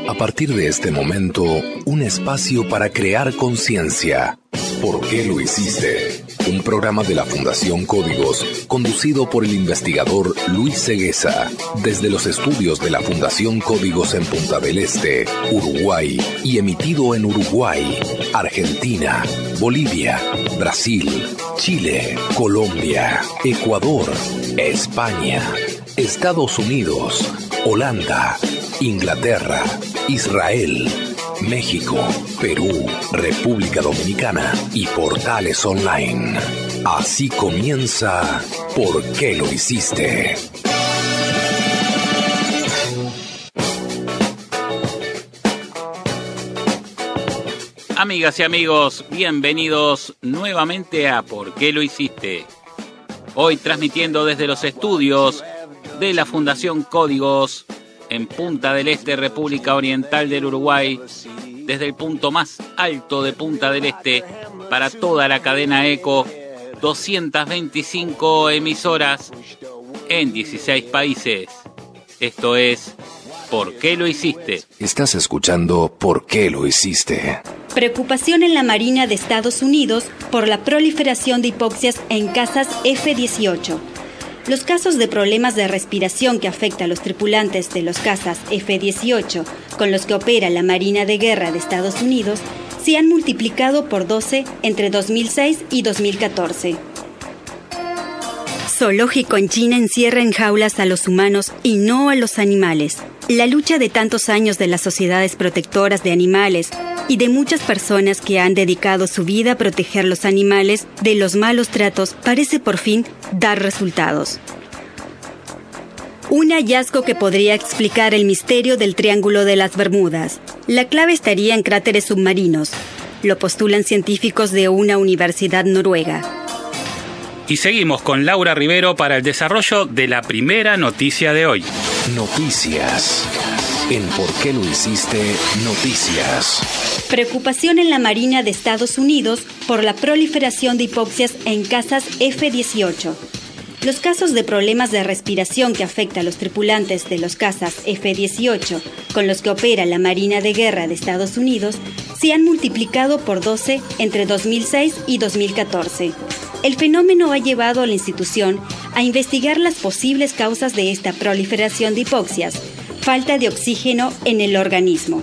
A partir de este momento, un espacio para crear conciencia. ¿Por qué lo hiciste? Un programa de la Fundación Códigos, conducido por el investigador Luis Cegueza, desde los estudios de la Fundación Códigos en Punta del Este, Uruguay, y emitido en Uruguay, Argentina, Bolivia, Brasil, Chile, Colombia, Ecuador, España, Estados Unidos, Holanda, Inglaterra, Israel, México, Perú, República Dominicana y portales online. Así comienza ¿Por qué lo hiciste? Amigas y amigos, bienvenidos nuevamente a ¿Por qué lo hiciste? Hoy transmitiendo desde los estudios de la Fundación Códigos en Punta del Este, República Oriental del Uruguay, desde el punto más alto de Punta del Este, para toda la cadena ECO, 225 emisoras en 16 países. Esto es ¿Por qué lo hiciste? Estás escuchando ¿Por qué lo hiciste? Preocupación en la Marina de Estados Unidos por la proliferación de hipoxias en casas F-18. Los casos de problemas de respiración que afectan a los tripulantes de los cazas F-18 con los que opera la Marina de Guerra de Estados Unidos se han multiplicado por 12 entre 2006 y 2014. Zoológico en China encierra en jaulas a los humanos y no a los animales. La lucha de tantos años de las sociedades protectoras de animales y de muchas personas que han dedicado su vida a proteger los animales de los malos tratos parece por fin dar resultados. Un hallazgo que podría explicar el misterio del Triángulo de las Bermudas. La clave estaría en cráteres submarinos. Lo postulan científicos de una universidad noruega. Y seguimos con Laura Rivero para el desarrollo de la primera noticia de hoy. Noticias. En ¿Por qué lo hiciste? Noticias. Preocupación en la Marina de Estados Unidos por la proliferación de hipoxias en cazas F-18. Los casos de problemas de respiración que afectan a los tripulantes de los cazas F-18 con los que opera la Marina de Guerra de Estados Unidos se han multiplicado por 12 entre 2006 y 2014. El fenómeno ha llevado a la institución a investigar las posibles causas de esta proliferación de hipoxias, falta de oxígeno en el organismo.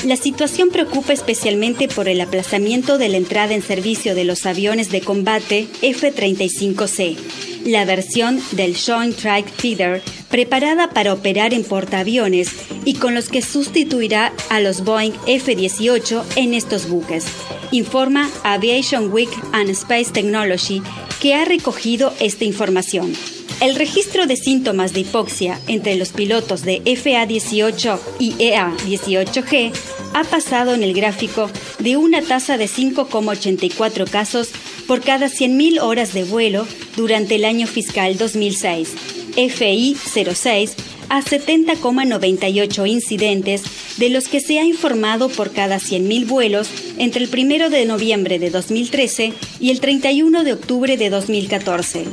La situación preocupa especialmente por el aplazamiento de la entrada en servicio de los aviones de combate F-35C, la versión del Joint Strike Fighter preparada para operar en portaaviones y con los que sustituirá a los Boeing F-18 en estos buques, informa Aviation Week and Space Technology, que ha recogido esta información. El registro de síntomas de hipoxia entre los pilotos de FA-18 y EA-18G ha pasado en el gráfico de una tasa de 5,84 casos por cada 100.000 horas de vuelo durante el año fiscal 2006, FI-06, a 70,98 incidentes, de los que se ha informado por cada 100.000 vuelos entre el 1 de noviembre de 2013 y el 31 de octubre de 2014.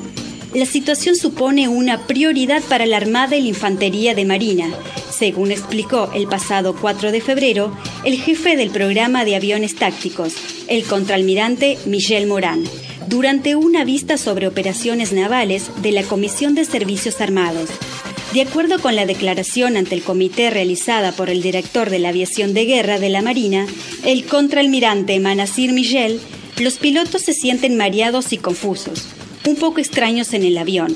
La situación supone una prioridad para la Armada y la Infantería de Marina, según explicó el pasado 4 de febrero el jefe del programa de aviones tácticos, el contraalmirante Michel Morán, durante una vista sobre operaciones navales de la Comisión de Servicios Armados. De acuerdo con la declaración ante el comité realizada por el director de la Aviación de Guerra de la Marina, el contraalmirante Manassir Michel, los pilotos se sienten mareados y confusos, un poco extraños en el avión.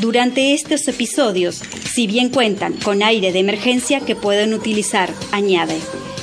Durante estos episodios, si bien cuentan con aire de emergencia que pueden utilizar, añade.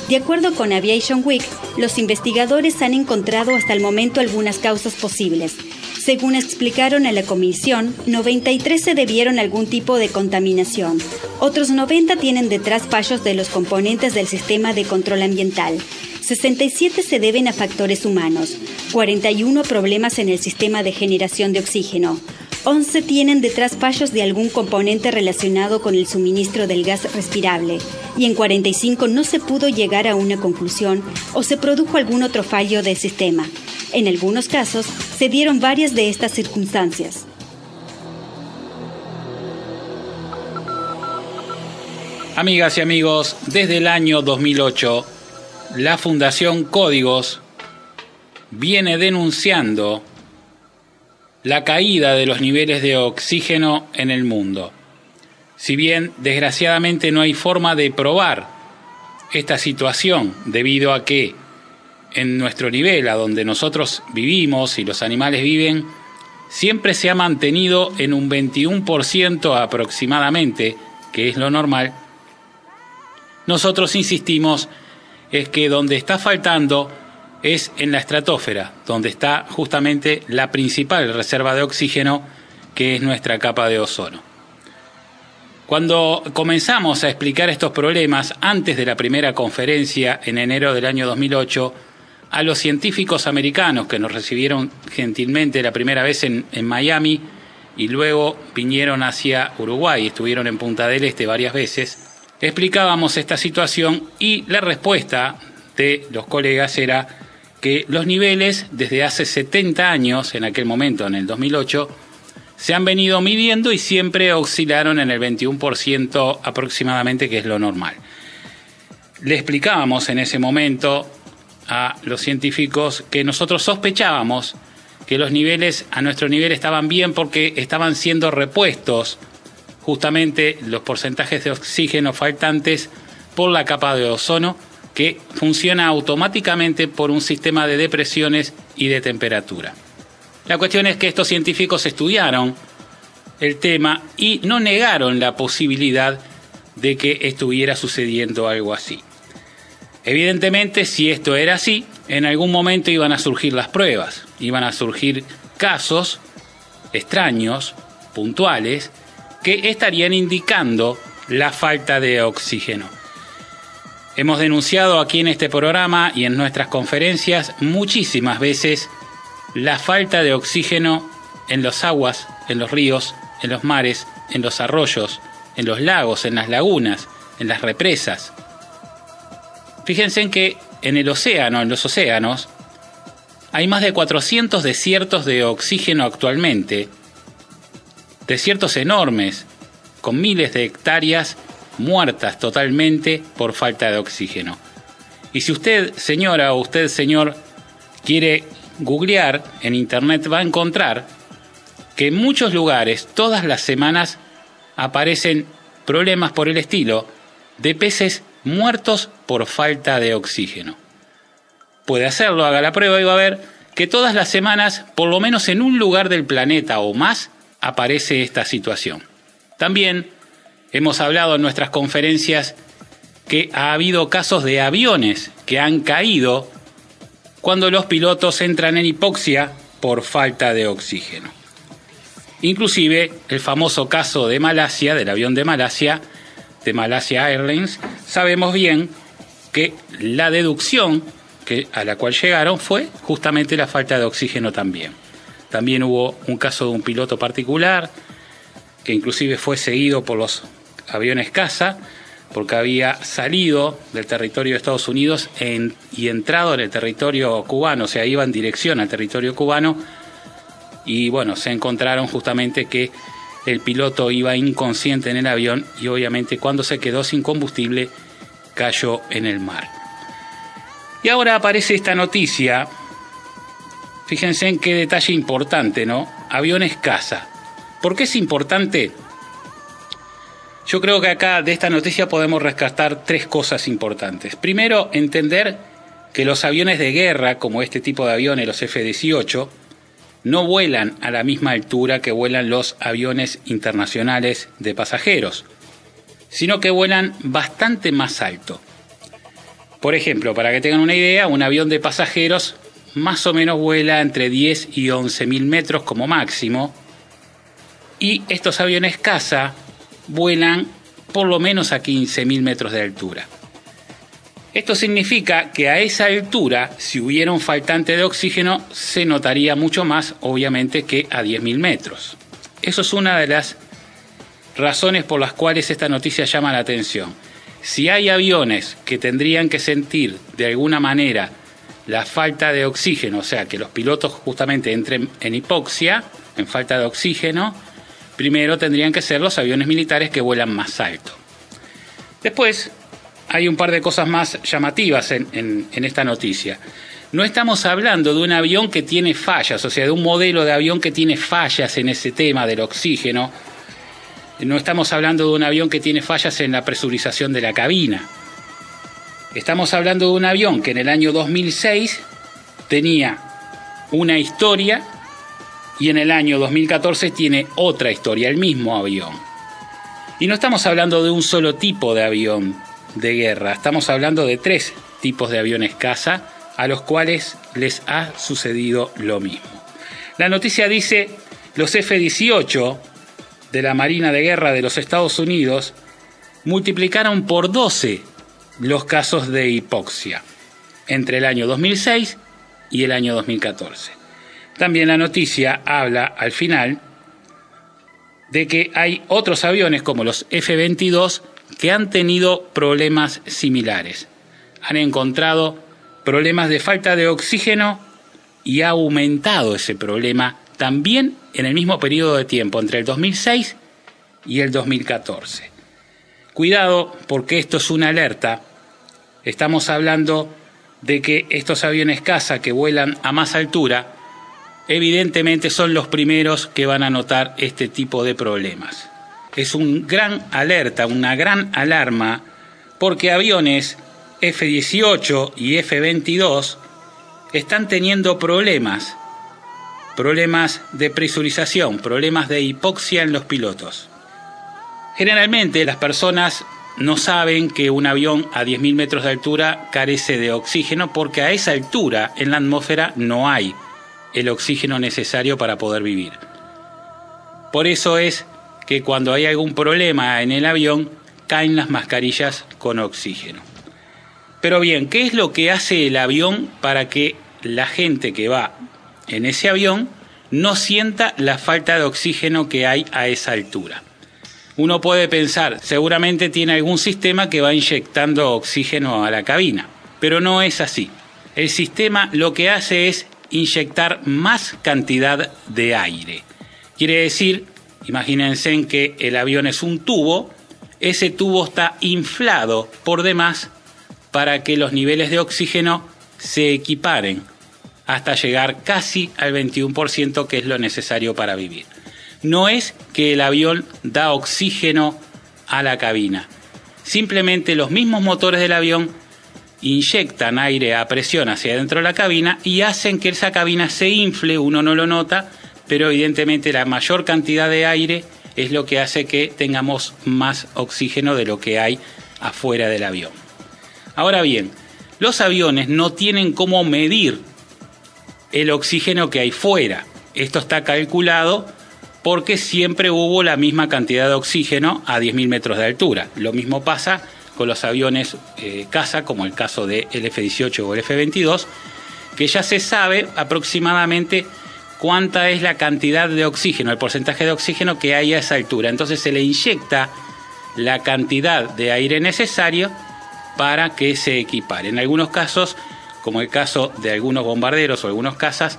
De acuerdo con Aviation Week, los investigadores han encontrado hasta el momento algunas causas posibles. Según explicaron a la comisión, 93 se debieron a algún tipo de contaminación. Otros 90 tienen detrás fallos de los componentes del sistema de control ambiental. 67 se deben a factores humanos, 41 problemas en el sistema de generación de oxígeno, 11 tienen detrás fallos de algún componente relacionado con el suministro del gas respirable y en 45 no se pudo llegar a una conclusión o se produjo algún otro fallo del sistema. En algunos casos se dieron varias de estas circunstancias. Amigas y amigos, desde el año 2008, la Fundación Códigos viene denunciando la caída de los niveles de oxígeno en el mundo. Si bien, desgraciadamente, no hay forma de probar esta situación, debido a que en nuestro nivel, a donde nosotros vivimos y los animales viven, siempre se ha mantenido en un 21% aproximadamente, que es lo normal. Nosotros insistimos es que donde está faltando es en la estratosfera, donde está justamente la principal reserva de oxígeno, que es nuestra capa de ozono. Cuando comenzamos a explicar estos problemas antes de la primera conferencia en enero del año 2008, a los científicos americanos que nos recibieron gentilmente la primera vez en Miami y luego vinieron hacia Uruguay, estuvieron en Punta del Este varias veces, explicábamos esta situación y la respuesta de los colegas era que los niveles desde hace 70 años, en aquel momento, en el 2008, se han venido midiendo y siempre oscilaron en el 21% aproximadamente, que es lo normal. Le explicábamos en ese momento a los científicos que nosotros sospechábamos que los niveles a nuestro nivel estaban bien porque estaban siendo repuestos justamente los porcentajes de oxígeno faltantes por la capa de ozono, que funciona automáticamente por un sistema de depresiones y de temperatura. La cuestión es que estos científicos estudiaron el tema y no negaron la posibilidad de que estuviera sucediendo algo así. Evidentemente, si esto era así, en algún momento iban a surgir las pruebas, iban a surgir casos extraños, puntuales, que estarían indicando la falta de oxígeno. Hemos denunciado aquí en este programa y en nuestras conferencias muchísimas veces la falta de oxígeno en las aguas, en los ríos, en los mares, en los arroyos, en los lagos, en las lagunas, en las represas. Fíjense en que en el océano, en los océanos, hay más de 400 desiertos de oxígeno actualmente, desiertos enormes, con miles de hectáreas muertas totalmente por falta de oxígeno. Y si usted, señora, o usted, señor, quiere googlear en internet, va a encontrar que en muchos lugares, todas las semanas, aparecen problemas por el estilo de peces muertos por falta de oxígeno. Puede hacerlo, haga la prueba y va a ver que todas las semanas, por lo menos en un lugar del planeta o más, aparece esta situación. También hemos hablado en nuestras conferencias que ha habido casos de aviones que han caído cuando los pilotos entran en hipoxia por falta de oxígeno. Inclusive el famoso caso de Malasia, del avión de Malasia Airlines, sabemos bien que la deducción a la cual llegaron fue justamente la falta de oxígeno también. También hubo un caso de un piloto particular que inclusive fue seguido por los aviones caza porque había salido del territorio de Estados Unidos y entrado en el territorio cubano, o sea, iba en dirección al territorio cubano y bueno, se encontraron justamente que el piloto iba inconsciente en el avión y obviamente cuando se quedó sin combustible cayó en el mar. Y ahora aparece esta noticia, fíjense en qué detalle importante, ¿no? Aviones caza. ¿Por qué es importante? Yo creo que acá de esta noticia podemos rescatar tres cosas importantes. Primero, entender que los aviones de guerra, como este tipo de aviones, los F-18, no vuelan a la misma altura que vuelan los aviones internacionales de pasajeros, sino que vuelan bastante más alto. Por ejemplo, para que tengan una idea, un avión de pasajeros más o menos vuela entre 10 y 11.000 metros como máximo, y estos aviones caza vuelan por lo menos a 15.000 metros de altura. Esto significa que a esa altura, si hubiera un faltante de oxígeno, se notaría mucho más, obviamente, que a 10.000 metros. Eso es una de las razones por las cuales esta noticia llama la atención. Si hay aviones que tendrían que sentir de alguna manera la falta de oxígeno, o sea, que los pilotos justamente entren en hipoxia, en falta de oxígeno, primero tendrían que ser los aviones militares que vuelan más alto. Después, hay un par de cosas más llamativas en esta noticia. No estamos hablando de un avión que tiene fallas, o sea, de un modelo de avión que tiene fallas en ese tema del oxígeno. No estamos hablando de un avión que tiene fallas en la presurización de la cabina. Estamos hablando de un avión que en el año 2006 tenía una historia y en el año 2014 tiene otra historia, el mismo avión. Y no estamos hablando de un solo tipo de avión de guerra, estamos hablando de 3 tipos de aviones caza a los cuales les ha sucedido lo mismo. La noticia dice: los F-18 de la Marina de Guerra de los Estados Unidos multiplicaron por 12 los casos de hipoxia entre el año 2006 y el año 2014. También la noticia habla al final de que hay otros aviones como los F-22 que han tenido problemas similares. Han encontrado problemas de falta de oxígeno y ha aumentado ese problema también en el mismo periodo de tiempo, entre el 2006 y el 2014. Cuidado, porque esto es una alerta. Estamos hablando de que estos aviones caza que vuelan a más altura, evidentemente son los primeros que van a notar este tipo de problemas. Es un gran alerta, una gran alarma, porque aviones F-18 y F-22 están teniendo problemas de presurización, problemas de hipoxia en los pilotos. Generalmente las personas no saben que un avión a 10.000 metros de altura carece de oxígeno, porque a esa altura en la atmósfera no hay el oxígeno necesario para poder vivir. Por eso es que cuando hay algún problema en el avión, caen las mascarillas con oxígeno. Pero bien, ¿qué es lo que hace el avión para que la gente que va en ese avión no sienta la falta de oxígeno que hay a esa altura? Uno puede pensar, seguramente tiene algún sistema que va inyectando oxígeno a la cabina, pero no es así. El sistema lo que hace es inyectar más cantidad de aire. Quiere decir, imagínense en que el avión es un tubo, ese tubo está inflado por demás para que los niveles de oxígeno se equiparen hasta llegar casi al 21%, que es lo necesario para vivir. No es que el avión da oxígeno a la cabina, simplemente los mismos motores del avión inyectan aire a presión hacia adentro de la cabina y hacen que esa cabina se infle. Uno no lo nota, pero evidentemente la mayor cantidad de aire es lo que hace que tengamos más oxígeno de lo que hay afuera del avión. Ahora bien, los aviones no tienen cómo medir el oxígeno que hay fuera. Esto está calculado porque siempre hubo la misma cantidad de oxígeno a 10.000 metros de altura. Lo mismo pasa con los aviones caza, como el caso del F-18 o el F-22, que ya se sabe aproximadamente cuánta es la cantidad de oxígeno, el porcentaje de oxígeno que hay a esa altura. Entonces se le inyecta la cantidad de aire necesario para que se equipare. En algunos casos, como el caso de algunos bombarderos o algunos cazas,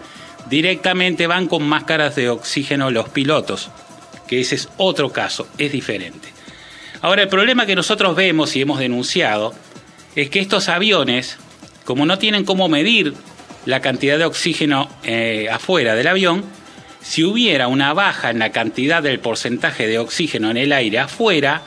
directamente van con máscaras de oxígeno los pilotos, que ese es otro caso, es diferente. Ahora, el problema que nosotros vemos y hemos denunciado es que estos aviones, como no tienen cómo medir la cantidad de oxígeno afuera del avión, si hubiera una baja en la cantidad del porcentaje de oxígeno en el aire afuera,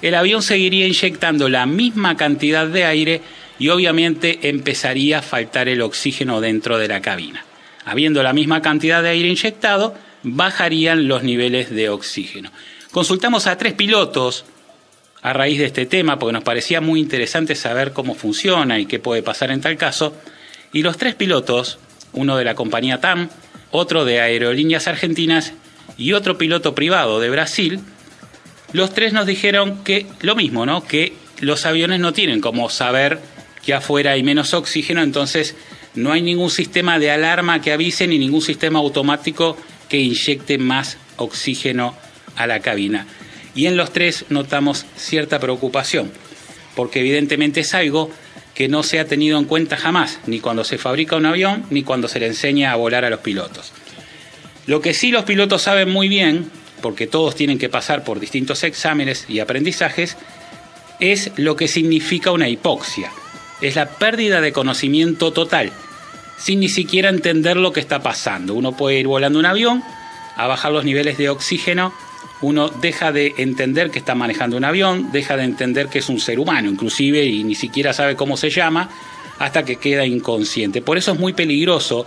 el avión seguiría inyectando la misma cantidad de aire y obviamente empezaría a faltar el oxígeno dentro de la cabina. Habiendo la misma cantidad de aire inyectado, bajarían los niveles de oxígeno. Consultamos a 3 pilotos a raíz de este tema, porque nos parecía muy interesante saber cómo funciona y qué puede pasar en tal caso. Y los 3 pilotos, uno de la compañía TAM, otro de Aerolíneas Argentinas y otro piloto privado de Brasil, los 3 nos dijeron que lo mismo, ¿no? Que los aviones no tienen como saber que afuera hay menos oxígeno, entonces no hay ningún sistema de alarma que avise ni ningún sistema automático que inyecte más oxígeno a la cabina. Y en los 3 notamos cierta preocupación, porque evidentemente es algo que no se ha tenido en cuenta jamás, ni cuando se fabrica un avión, ni cuando se le enseña a volar a los pilotos. Lo que sí los pilotos saben muy bien, porque todos tienen que pasar por distintos exámenes y aprendizajes, es lo que significa una hipoxia. Es la pérdida de conocimiento total, sin ni siquiera entender lo que está pasando. Uno puede ir volando un avión, a bajar los niveles de oxígeno, uno deja de entender que está manejando un avión, deja de entender que es un ser humano, inclusive, y ni siquiera sabe cómo se llama, hasta que queda inconsciente. Por eso es muy peligroso,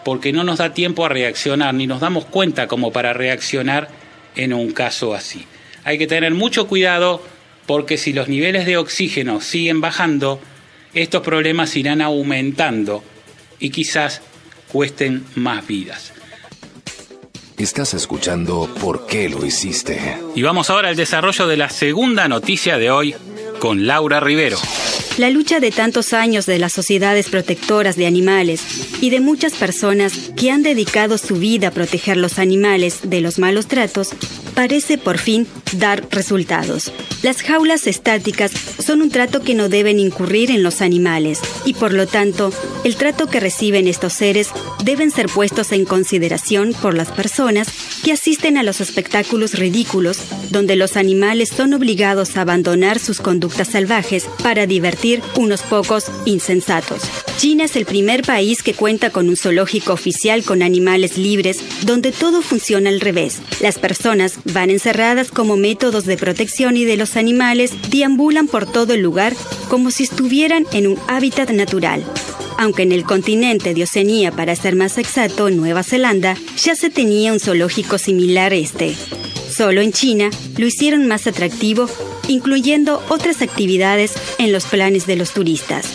porque no nos da tiempo a reaccionar, ni nos damos cuenta como para reaccionar en un caso así. Hay que tener mucho cuidado, porque si los niveles de oxígeno siguen bajando, estos problemas irán aumentando y quizás cuesten más vidas. Estás escuchando ¿Por qué lo hiciste? Y vamos ahora al desarrollo de la segunda noticia de hoy con Laura Rivero. La lucha de tantos años de las sociedades protectoras de animales y de muchas personas que han dedicado su vida a proteger los animales de los malos tratos parece por fin dar resultados. Las jaulas estáticas son un trato que no deben incurrir en los animales y por lo tanto el trato que reciben estos seres deben ser puestos en consideración por las personas que asisten a los espectáculos ridículos donde los animales son obligados a abandonar sus conductas salvajes para divertir unos pocos insensatos. China es el primer país que cuenta con un zoológico oficial con animales libres donde todo funciona al revés. Las personas van encerradas como métodos de protección y de los animales deambulan por todo el lugar como si estuvieran en un hábitat natural. Aunque en el continente de Oceanía, para ser más exacto, en Nueva Zelanda, ya se tenía un zoológico similar a este. Solo en China lo hicieron más atractivo, incluyendo otras actividades en los planes de los turistas.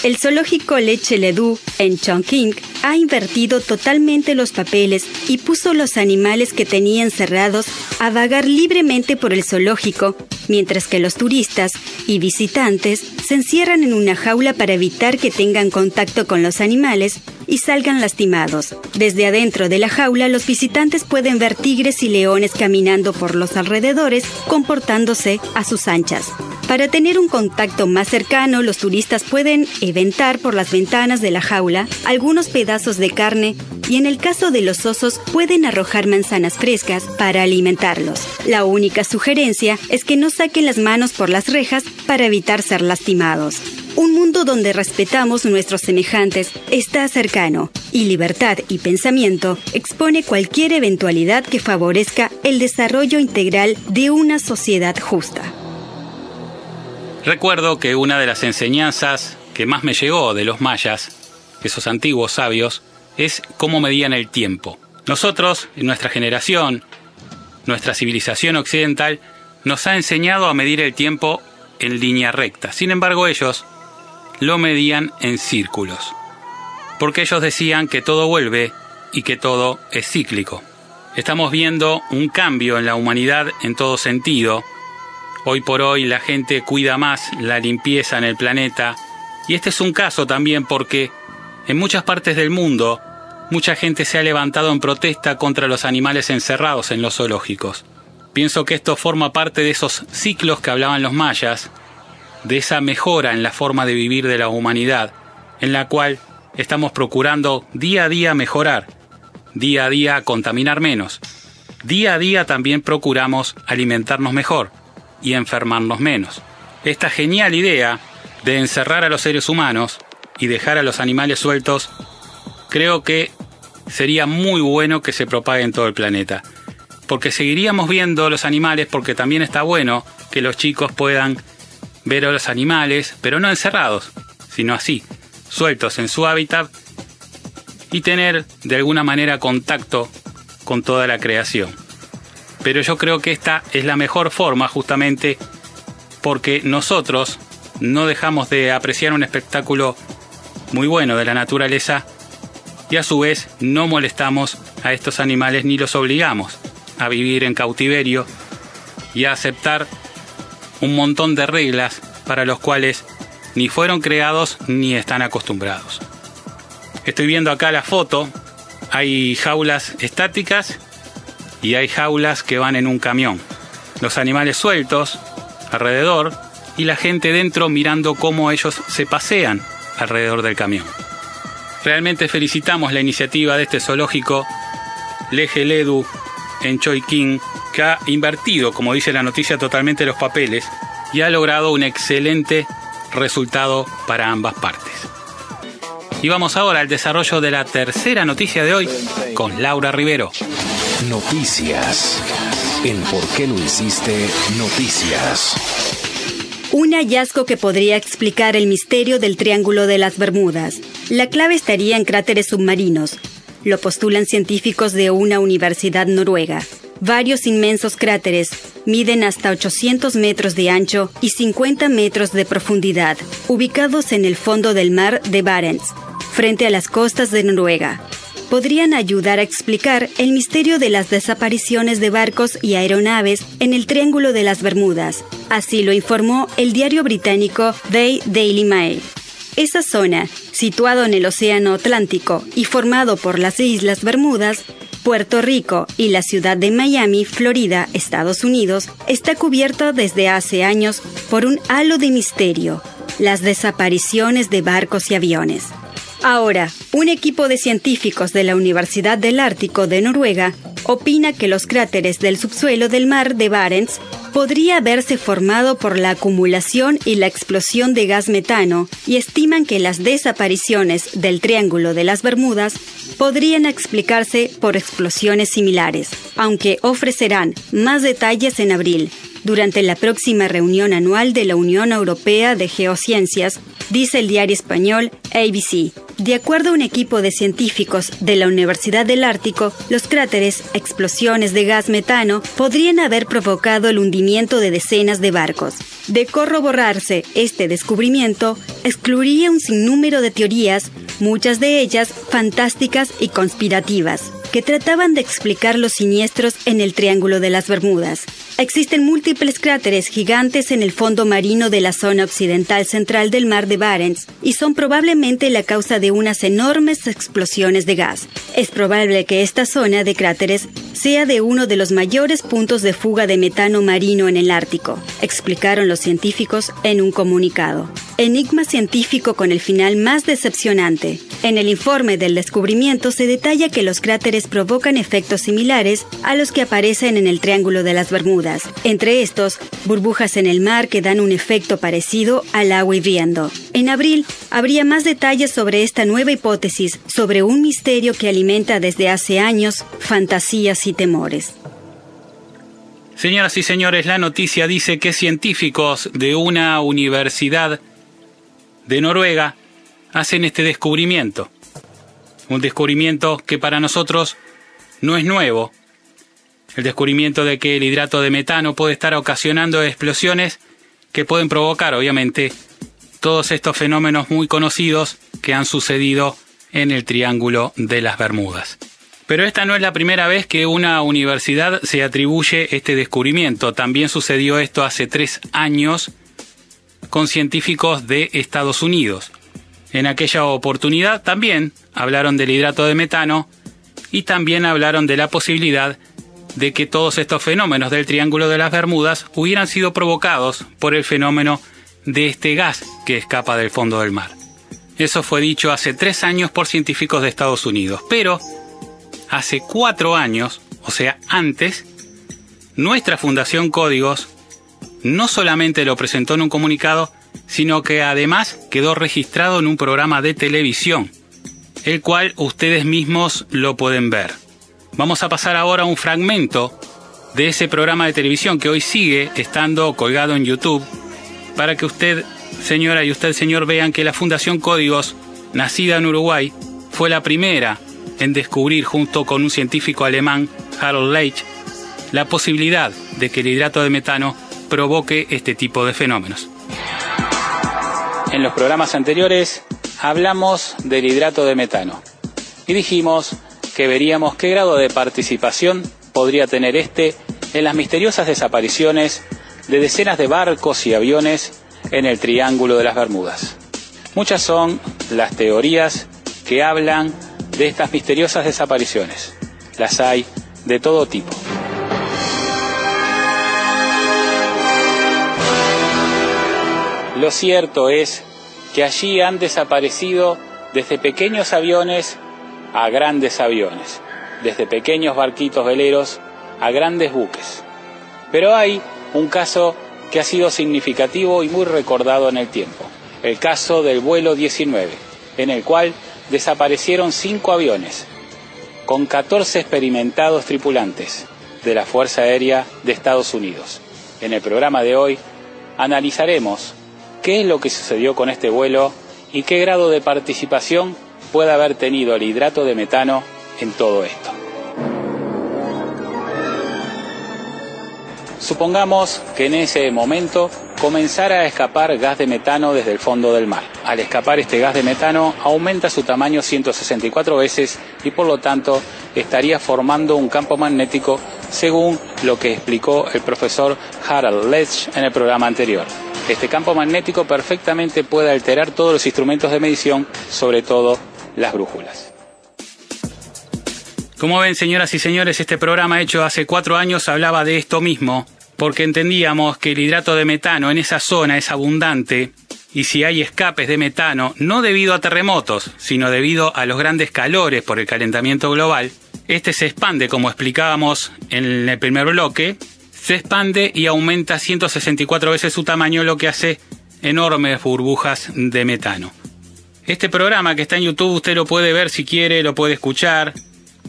El zoológico Le Cheledu en Chongqing ha invertido totalmente los papeles y puso los animales que tenía encerrados a vagar libremente por el zoológico, mientras que los turistas y visitantes se encierran en una jaula para evitar que tengan contacto con los animales y salgan lastimados. Desde adentro de la jaula, los visitantes pueden ver tigres y leones caminando por los alrededores, comportándose a sus anchas. Para tener un contacto más cercano, los turistas pueden aventar por las ventanas de la jaula algunos pedazos de carne y en el caso de los osos pueden arrojar manzanas frescas para alimentarlos. La única sugerencia es que no saquen las manos por las rejas para evitar ser lastimados. Un mundo donde respetamos nuestros semejantes está cercano y libertad y pensamiento expone cualquier eventualidad que favorezca el desarrollo integral de una sociedad justa. Recuerdo que una de las enseñanzas que más me llegó de los mayas, esos antiguos sabios, es cómo medían el tiempo. Nosotros, en nuestra generación, nuestra civilización occidental, nos ha enseñado a medir el tiempo en línea recta. Sin embargo, ellos lo medían en círculos, porque ellos decían que todo vuelve y que todo es cíclico. Estamos viendo un cambio en la humanidad en todo sentido. Hoy por hoy la gente cuida más la limpieza en el planeta y este es un caso también porque en muchas partes del mundo mucha gente se ha levantado en protesta contra los animales encerrados en los zoológicos. Pienso que esto forma parte de esos ciclos que hablaban los mayas, de esa mejora en la forma de vivir de la humanidad, en la cual estamos procurando día a día mejorar, día a día contaminar menos, día a día también procuramos alimentarnos mejor y enfermarnos menos. Esta genial idea de encerrar a los seres humanos y dejar a los animales sueltos, creo que sería muy bueno que se propague en todo el planeta. Porque seguiríamos viendo los animales, porque también está bueno que los chicos puedan ver a los animales, pero no encerrados, sino así, sueltos en su hábitat y tener de alguna manera contacto con toda la creación. Pero yo creo que esta es la mejor forma justamente porque nosotros no dejamos de apreciar un espectáculo muy bueno de la naturaleza y a su vez no molestamos a estos animales ni los obligamos a vivir en cautiverio y a aceptar un montón de reglas para los cuales ni fueron creados ni están acostumbrados. Estoy viendo acá la foto, hay jaulas estáticas y hay jaulas que van en un camión. Los animales sueltos alrededor y la gente dentro mirando cómo ellos se pasean alrededor del camión. Realmente felicitamos la iniciativa de este zoológico Le Cheledu en Chongqing, que ha invertido, como dice la noticia, totalmente los papeles y ha logrado un excelente resultado para ambas partes. Y vamos ahora al desarrollo de la tercera noticia de hoy con Laura Rivero. Noticias. En ¿Por qué lo hiciste? Noticias. Un hallazgo que podría explicar el misterio del Triángulo de las Bermudas. La clave estaría en cráteres submarinos. Lo postulan científicos de una universidad noruega. Varios inmensos cráteres miden hasta 800 metros de ancho y 50 metros de profundidad, ubicados en el fondo del mar de Barents, frente a las costas de Noruega. Podrían ayudar a explicar el misterio de las desapariciones de barcos y aeronaves en el Triángulo de las Bermudas. Así lo informó el diario británico The Daily Mail. Esa zona, situado en el Océano Atlántico y formado por las Islas Bermudas, Puerto Rico y la ciudad de Miami, Florida, Estados Unidos, está cubierta desde hace años por un halo de misterio: las desapariciones de barcos y aviones. Ahora, un equipo de científicos de la Universidad del Ártico de Noruega opina que los cráteres del subsuelo del mar de Barents podría haberse formado por la acumulación y la explosión de gas metano, y estiman que las desapariciones del Triángulo de las Bermudas podrían explicarse por explosiones similares, aunque ofrecerán más detalles en abril, durante la próxima reunión anual de la Unión Europea de Geociencias, dice el diario español ABC. De acuerdo a un equipo de científicos de la Universidad del Ártico, los cráteres, explosiones de gas metano, podrían haber provocado el hundimiento de decenas de barcos. De corroborarse este descubrimiento, excluiría un sinnúmero de teorías, muchas de ellas fantásticas y conspirativas, que trataban de explicar los siniestros en el Triángulo de las Bermudas. Existen múltiples cráteres gigantes en el fondo marino de la zona occidental central del mar de Barents y son probablemente la causa de unas enormes explosiones de gas. Es probable que esta zona de cráteres sea de uno de los mayores puntos de fuga de metano marino en el Ártico, explicaron los científicos en un comunicado. Enigma científico con el final más decepcionante. En el informe del descubrimiento se detalla que los cráteres provocan efectos similares a los que aparecen en el Triángulo de las Bermudas. Entre estos, burbujas en el mar que dan un efecto parecido al agua hirviendo. En abril, habría más detalles sobre esta nueva hipótesis, sobre un misterio que alimenta desde hace años fantasías y temores. Señoras y señores, la noticia dice que científicos de una universidad de Noruega hacen este descubrimiento. Un descubrimiento que para nosotros no es nuevo. El descubrimiento de que el hidrato de metano puede estar ocasionando explosiones que pueden provocar, obviamente, todos estos fenómenos muy conocidos que han sucedido en el Triángulo de las Bermudas. Pero esta no es la primera vez que una universidad se atribuye este descubrimiento. También sucedió esto hace 3 años con científicos de Estados Unidos. En aquella oportunidad también hablaron del hidrato de metano y también hablaron de la posibilidad de que todos estos fenómenos del Triángulo de las Bermudas hubieran sido provocados por el fenómeno de este gas que escapa del fondo del mar. Eso fue dicho hace 3 años por científicos de Estados Unidos, pero hace 4 años, o sea, antes, nuestra Fundación Códigos no solamente lo presentó en un comunicado, sino que además quedó registrado en un programa de televisión, el cual ustedes mismos lo pueden ver. Vamos a pasar ahora un fragmento de ese programa de televisión que hoy sigue estando colgado en YouTube, para que usted, señora, y usted, señor, vean que la Fundación Códigos, nacida en Uruguay, fue la primera en descubrir, junto con un científico alemán, Harold Leitch, la posibilidad de que el hidrato de metano provoque este tipo de fenómenos. En los programas anteriores hablamos del hidrato de metano y dijimos que veríamos qué grado de participación podría tener este en las misteriosas desapariciones de decenas de barcos y aviones en el Triángulo de las Bermudas. Muchas son las teorías que hablan de estas misteriosas desapariciones. Las hay de todo tipo. Lo cierto es que allí han desaparecido desde pequeños aviones a grandes aviones, desde pequeños barquitos veleros a grandes buques. Pero hay un caso que ha sido significativo y muy recordado en el tiempo. El caso del vuelo 19, en el cual desaparecieron 5 aviones, con 14 experimentados tripulantes de la Fuerza Aérea de Estados Unidos. En el programa de hoy analizaremos qué es lo que sucedió con este vuelo y qué grado de participación puede haber tenido el hidrato de metano en todo esto. Supongamos que en ese momento comenzara a escapar gas de metano desde el fondo del mar. Al escapar este gas de metano aumenta su tamaño 164 veces y por lo tanto estaría formando un campo magnético según lo que explicó el profesor Harold Leach en el programa anterior. Este campo magnético perfectamente puede alterar todos los instrumentos de medición, sobre todo las brújulas. Como ven, señoras y señores, este programa hecho hace 4 años hablaba de esto mismo, porque entendíamos que el hidrato de metano en esa zona es abundante y si hay escapes de metano, no debido a terremotos, sino debido a los grandes calores por el calentamiento global, este se expande, como explicábamos en el primer bloque, se expande y aumenta 164 veces su tamaño, lo que hace enormes burbujas de metano. Este programa que está en YouTube usted lo puede ver si quiere, lo puede escuchar.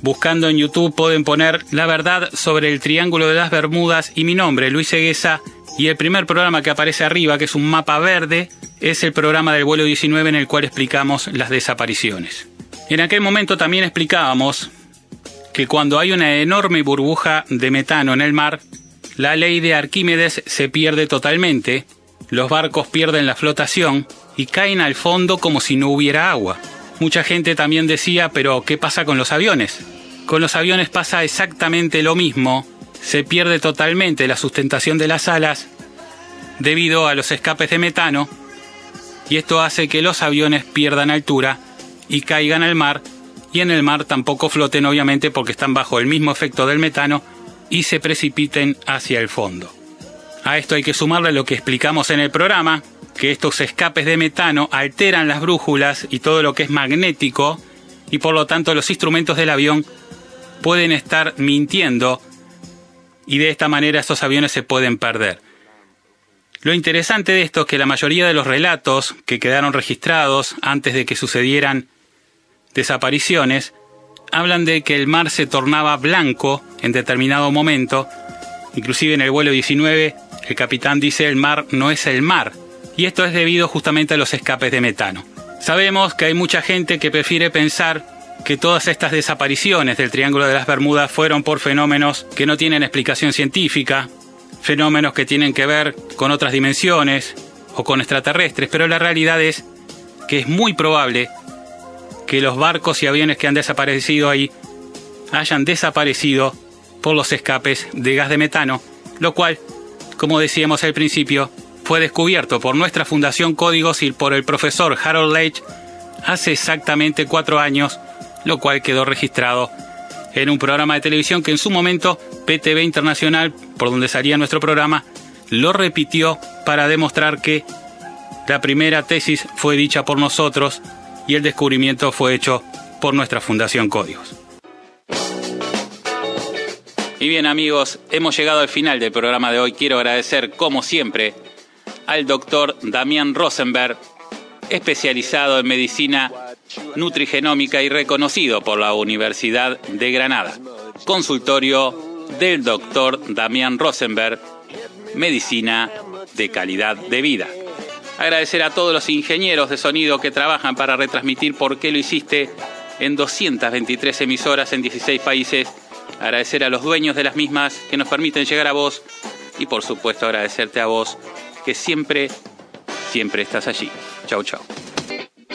Buscando en YouTube pueden poner La verdad sobre el Triángulo de las Bermudas y mi nombre, Luis Egueza, y el primer programa que aparece arriba, que es un mapa verde, es el programa del vuelo 19 en el cual explicamos las desapariciones. En aquel momento también explicábamos que cuando hay una enorme burbuja de metano en el mar, la ley de Arquímedes se pierde totalmente, los barcos pierden la flotación y caen al fondo como si no hubiera agua. Mucha gente también decía, pero ¿qué pasa con los aviones? Con los aviones pasa exactamente lo mismo, se pierde totalmente la sustentación de las alas debido a los escapes de metano y esto hace que los aviones pierdan altura y caigan al mar y en el mar tampoco floten obviamente porque están bajo el mismo efecto del metano y se precipiten hacia el fondo. A esto hay que sumarle lo que explicamos en el programa, que estos escapes de metano alteran las brújulas y todo lo que es magnético y por lo tanto los instrumentos del avión pueden estar mintiendo y de esta manera estos aviones se pueden perder. Lo interesante de esto es que la mayoría de los relatos que quedaron registrados antes de que sucedieran desapariciones hablan de que el mar se tornaba blanco en determinado momento. Inclusive en el vuelo 19 el capitán dice el mar no es el mar. Y esto es debido justamente a los escapes de metano. Sabemos que hay mucha gente que prefiere pensar que todas estas desapariciones del Triángulo de las Bermudas fueron por fenómenos que no tienen explicación científica, fenómenos que tienen que ver con otras dimensiones o con extraterrestres, pero la realidad es que es muy probable que los barcos y aviones que han desaparecido ahí hayan desaparecido por los escapes de gas de metano, lo cual, como decíamos al principio, fue descubierto por nuestra Fundación Códigos y por el profesor Harold Leach hace exactamente 4 años, lo cual quedó registrado en un programa de televisión que en su momento PTV Internacional, por donde salía nuestro programa, lo repitió para demostrar que la primera tesis fue dicha por nosotros y el descubrimiento fue hecho por nuestra Fundación Códigos. Y bien amigos, hemos llegado al final del programa de hoy. Quiero agradecer como siempre al doctor Damián Rosenberg, especializado en medicina nutrigenómica y reconocido por la Universidad de Granada. Consultorio del doctor Damián Rosenberg, medicina de calidad de vida. Agradecer a todos los ingenieros de sonido que trabajan para retransmitir ¿Por qué lo hiciste? En 223 emisoras en 16 países. Agradecer a los dueños de las mismas que nos permiten llegar a vos y por supuesto agradecerte a vos que siempre estás allí. Chau, chau.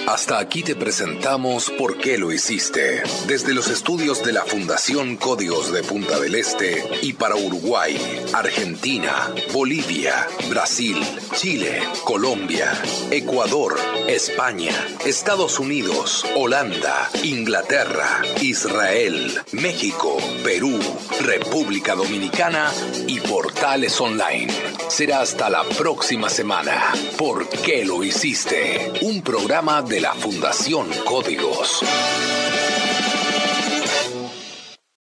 Hasta aquí te presentamos ¿Por qué lo hiciste? Desde los estudios de la Fundación Códigos de Punta del Este y para Uruguay, Argentina, Bolivia, Brasil, Chile, Colombia, Ecuador, España, Estados Unidos, Holanda, Inglaterra, Israel, México, Perú, República Dominicana y Portales Online. Será hasta la próxima semana. ¿Por qué lo hiciste? Un programa de la Fundación Códigos.